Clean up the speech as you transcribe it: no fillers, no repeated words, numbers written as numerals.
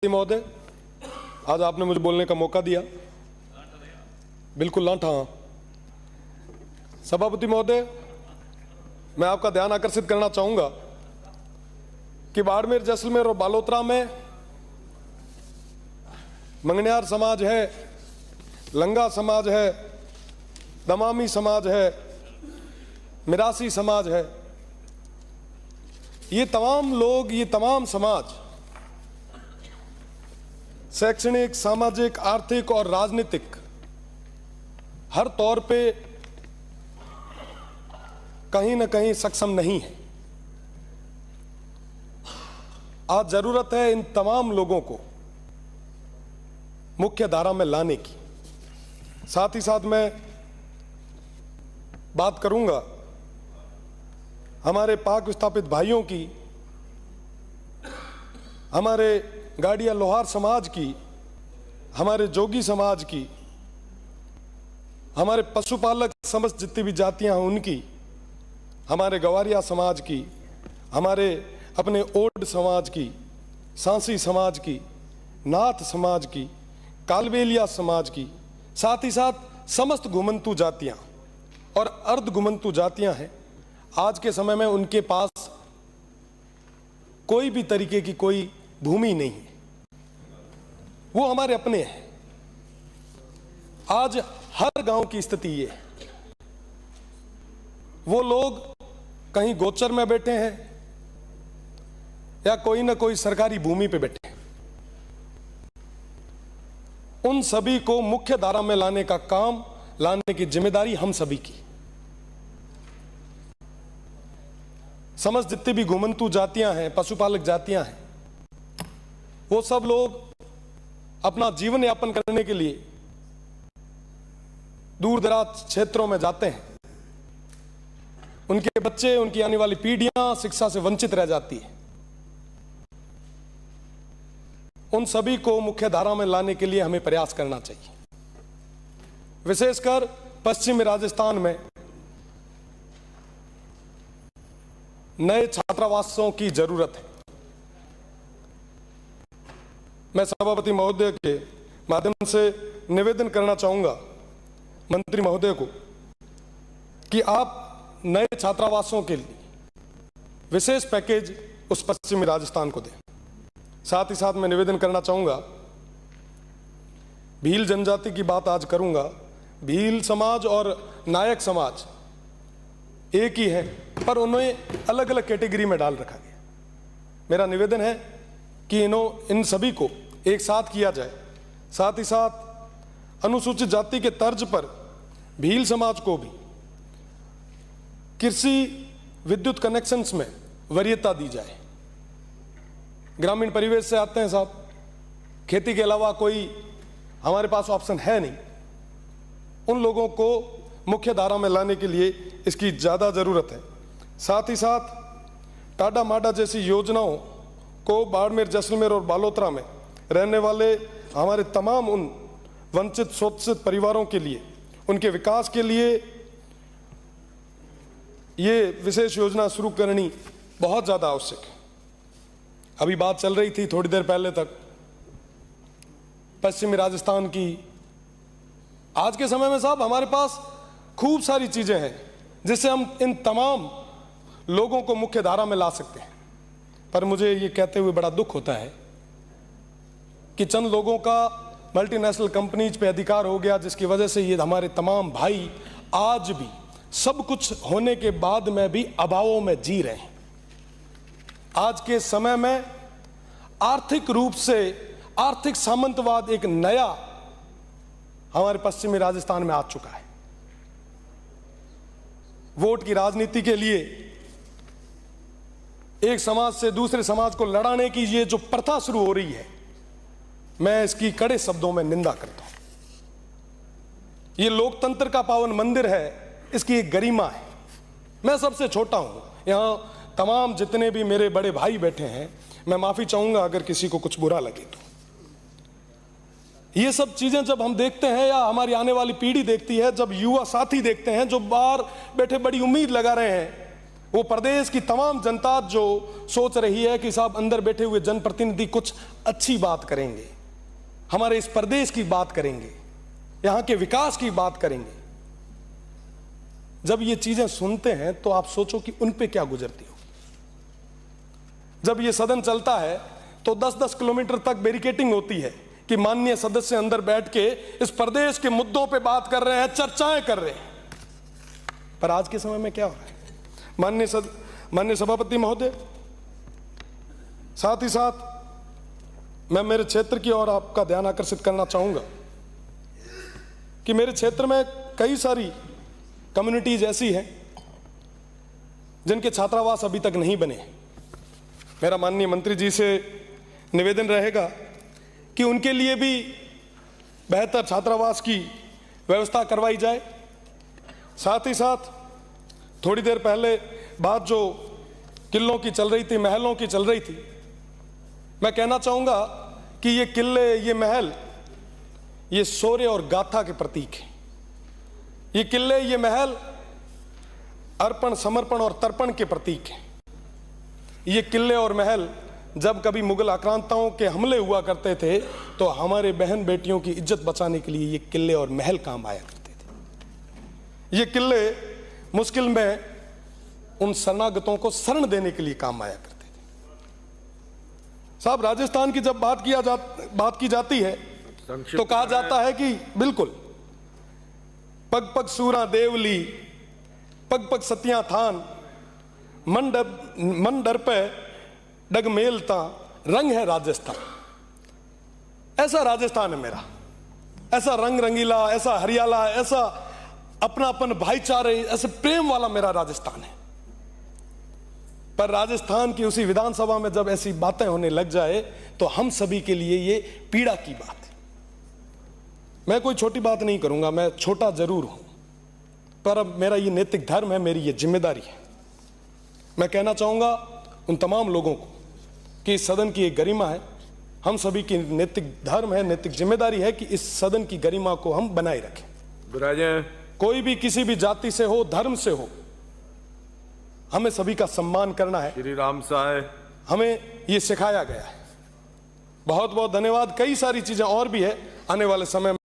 महोदय, आज आपने मुझे बोलने का मौका दिया। बिल्कुल लांठा। सभापति महोदय, मैं आपका ध्यान आकर्षित करना चाहूंगा कि बाड़मेर, जैसलमेर और बालोतरा में मंगनियार समाज है, लंगा समाज है, दमामी समाज है, मिरासी समाज है। ये तमाम लोग, ये तमाम समाज शैक्षणिक, सामाजिक, आर्थिक और राजनीतिक हर तौर पे कहीं ना कहीं सक्षम नहीं है। आज जरूरत है इन तमाम लोगों को मुख्य धारा में लाने की। साथ ही साथ मैं बात करूंगा हमारे पाक विस्थापित भाइयों की, हमारे गाड़िया लोहार समाज की, हमारे जोगी समाज की, हमारे पशुपालक समस्त जितनी भी जातियां हैं उनकी, हमारे गवारिया समाज की, हमारे अपने ओड समाज की, सांसी समाज की, नाथ समाज की, कालबेलिया समाज की, साथ ही साथ समस्त घुमंतु जातियां और अर्ध घुमंतु जातियां हैं। आज के समय में उनके पास कोई भी तरीके की कोई भूमि नहीं है, वो हमारे अपने हैं। आज हर गांव की स्थिति ये है, वो लोग कहीं गोचर में बैठे हैं या कोई ना कोई सरकारी भूमि पे बैठे हैं। उन सभी को मुख्य धारा में लाने का काम, लाने की जिम्मेदारी हम सभी की। समस्त जितनी भी घुमंतु जातियां हैं, पशुपालक जातियां हैं, वो सब लोग अपना जीवन यापन करने के लिए दूर दराज क्षेत्रों में जाते हैं। उनके बच्चे, उनकी आने वाली पीढ़ियां शिक्षा से वंचित रह जाती है। उन सभी को मुख्य धारा में लाने के लिए हमें प्रयास करना चाहिए। विशेषकर पश्चिमी राजस्थान में नए छात्रावासों की जरूरत है। मैं सभापति महोदय के माध्यम से निवेदन करना चाहूंगा मंत्री महोदय को कि आप नए छात्रावासों के लिए विशेष पैकेज उस पश्चिमी राजस्थान को दें। साथ ही साथ मैं निवेदन करना चाहूंगा, भील जनजाति की बात आज करूंगा। भील समाज और नायक समाज एक ही है, पर उन्हें अलग अलग कैटेगरी में डाल रखा गया। मेरा निवेदन है कि इन सभी को एक साथ किया जाए। साथ ही साथ अनुसूचित जाति के तर्ज पर भील समाज को भी कृषि विद्युत कनेक्शंस में वरीयता दी जाए। ग्रामीण परिवेश से आते हैं साहब, खेती के अलावा कोई हमारे पास ऑप्शन है नहीं। उन लोगों को मुख्य धारा में लाने के लिए इसकी ज़्यादा ज़रूरत है। साथ ही साथ टाडा माडा जैसी योजनाओं को बाड़मेर, जैसलमेर और बालोतरा में रहने वाले हमारे तमाम उन वंचित शोषित परिवारों के लिए, उनके विकास के लिए ये विशेष योजना शुरू करनी बहुत ज़्यादा आवश्यक है। अभी बात चल रही थी थोड़ी देर पहले तक पश्चिमी राजस्थान की। आज के समय में साहब हमारे पास खूब सारी चीज़ें हैं जिससे हम इन तमाम लोगों को मुख्य धारा में ला सकते हैं। पर मुझे ये कहते हुए बड़ा दुख होता है कि चंद लोगों का मल्टीनेशनल कंपनीज पे अधिकार हो गया, जिसकी वजह से ये हमारे तमाम भाई आज भी सब कुछ होने के बाद में भी अभावों में जी रहे हैं। आज के समय में आर्थिक रूप से आर्थिक सामंतवाद एक नया हमारे पश्चिमी राजस्थान में आ चुका है। वोट की राजनीति के लिए एक समाज से दूसरे समाज को लड़ाने की ये जो प्रथा शुरू हो रही है, मैं इसकी कड़े शब्दों में निंदा करता हूं। ये लोकतंत्र का पावन मंदिर है, इसकी एक गरिमा है। मैं सबसे छोटा हूं, यहां तमाम जितने भी मेरे बड़े भाई बैठे हैं, मैं माफी चाहूंगा अगर किसी को कुछ बुरा लगे तो। ये सब चीजें जब हम देखते हैं या हमारी आने वाली पीढ़ी देखती है, जब युवा साथी देखते हैं जो बाहर बैठे बड़ी उम्मीद लगा रहे हैं वो प्रदेश की तमाम जनता जो सोच रही है कि साहब अंदर बैठे हुए जनप्रतिनिधि कुछ अच्छी बात करेंगे, हमारे इस प्रदेश की बात करेंगे, यहां के विकास की बात करेंगे, जब ये चीजें सुनते हैं तो आप सोचो कि उन पे क्या गुजरती हो। जब ये सदन चलता है तो 10-10 किलोमीटर तक बैरिकेटिंग होती है कि माननीय सदस्य अंदर बैठ के इस प्रदेश के मुद्दों पे बात कर रहे हैं, चर्चाएं कर रहे हैं। पर आज के समय में क्या हो रहा है? माननीय सभापति महोदय, साथ ही साथ मैं मेरे क्षेत्र की ओर आपका ध्यान आकर्षित करना चाहूंगा कि मेरे क्षेत्र में कई सारी कम्युनिटीज ऐसी हैं जिनके छात्रावास अभी तक नहीं बने। मेरा माननीय मंत्री जी से निवेदन रहेगा कि उनके लिए भी बेहतर छात्रावास की व्यवस्था करवाई जाए। साथ ही साथ थोड़ी देर पहले बात जो किलों की चल रही थी, महलों की चल रही थी, मैं कहना चाहूंगा कि ये किले, ये महल, ये शौर्य और गाथा के प्रतीक हैं। ये किले, ये महल अर्पण, समर्पण और तर्पण के प्रतीक हैं। ये किले और महल जब कभी मुगल आक्रांताओं के हमले हुआ करते थे तो हमारे बहन बेटियों की इज्जत बचाने के लिए ये किले और महल काम आया करते थे। ये किले मुश्किल में उन शरणागतों को शरण देने के लिए काम आया करते थे। साहब, राजस्थान की जब बात की जाती है तो कहा जाता है कि बिल्कुल पग पग सूरा देवली, पग पग सतियां थान, मन डर पे डग मेलता, रंग है राजस्थान। ऐसा राजस्थान है मेरा, ऐसा रंग रंगीला, ऐसा हरियाला, ऐसा अपनापन, भाईचारे, ऐसे प्रेम वाला मेरा राजस्थान है। पर राजस्थान की उसी विधानसभा में जब ऐसी बातें होने लग जाए तो हम सभी के लिए ये पीड़ा की बात है। मैं कोई छोटी बात नहीं करूंगा, मैं छोटा जरूर हूं, पर अब मेरा ये नैतिक धर्म है, मेरी ये जिम्मेदारी है। मैं कहना चाहूंगा उन तमाम लोगों को कि इस सदन की एक गरिमा है, हम सभी की नैतिक धर्म है, नैतिक जिम्मेदारी है कि इस सदन की गरिमा को हम बनाए रखें। कोई भी किसी भी जाति से हो, धर्म से हो, हमें सभी का सम्मान करना है। श्री राम साहब, हमें ये सिखाया गया है। बहुत बहुत धन्यवाद। कई सारी चीजें और भी है, आने वाले समय में